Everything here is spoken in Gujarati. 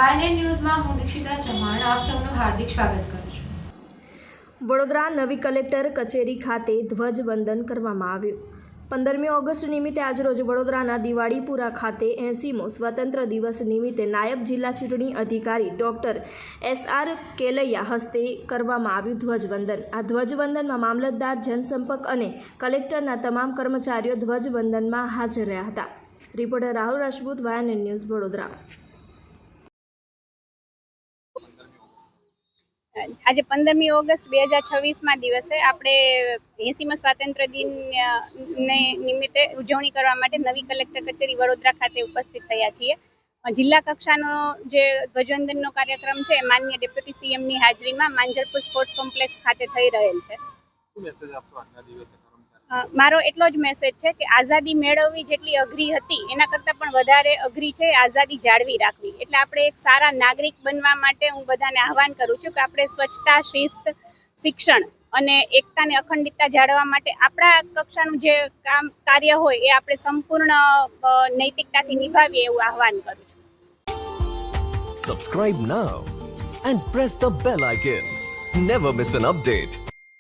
વાયનેટ ન્યૂઝમાં હું દીક્ષિતા ચૌહાણ આપ સૌનું હાર્દિક સ્વાગત કરું છું। વડોદરા નવી કલેક્ટર કચેરી ખાતે ધ્વજવંદન કરવામાં આવ્યું। 15મી ઓગસ્ટ નિમિત્તે આજરોજ વડોદરાના દિવાળીપુરા ખાતે 80મો સ્વતંત્ર દિવસ નિમિત્તે નાયબ જિલ્લા ચૂંટણી અધિકારી ડૉક્ટર SR કેલૈયા હસ્તે કરવામાં આવ્યું ધ્વજવંદન। આ ધ્વજવંદનમાં મામલતદાર, જનસંપર્ક અને કલેક્ટરના તમામ કર્મચારીઓ ધ્વજવંદનમાં હાજર રહ્યા હતા। રિપોર્ટર રાહુલ રાજપૂત, વાયનેટ ન્યૂઝ, વડોદરા। આજે 15મી ઓગસ્ટ 2026 દિવસે આપણે 80મા સ્વાતંત્ર્ય દિન ને નિમિત્તે ઉજવણી કરવા માટે નવી કલેક્ટર કચેરી વડોદરા ખાતે ઉપસ્થિત થયા છીએ। જિલ્લા કક્ષાનો જે ધ્વજવંદનનો કાર્યક્રમ છે માનનીય ડેપ્યુટી CMની હાજરીમાં માંજલપુર સ્પોર્ટ્સ કોમ્પ્લેક્સ ખાતે થઈ રહેલ છે। મારો એટલો જ મેસેજ છે કે આઝાદી મેળવવી જેટલી અઘરી હતી એના કરતાં પણ વધારે અઘરી છે આઝાદી જાળવી રાખવી। એટલે આપણે એક સારા નાગરિક બનવા માટે હું બધાને આહવાન કરું છું કે આપણે સ્વચ્છતા, શિસ્ત, શિક્ષણ અને એકતા અને અખંડિતતા જાળવવા માટે આપણા કક્ષાનું જે કાર્ય હોય એ આપણે સંપૂર્ણ નૈતિકતાથી નિભાવીએ એવું આહવાન કરું છું। Subscribe now and press the bell icon. Never miss an update.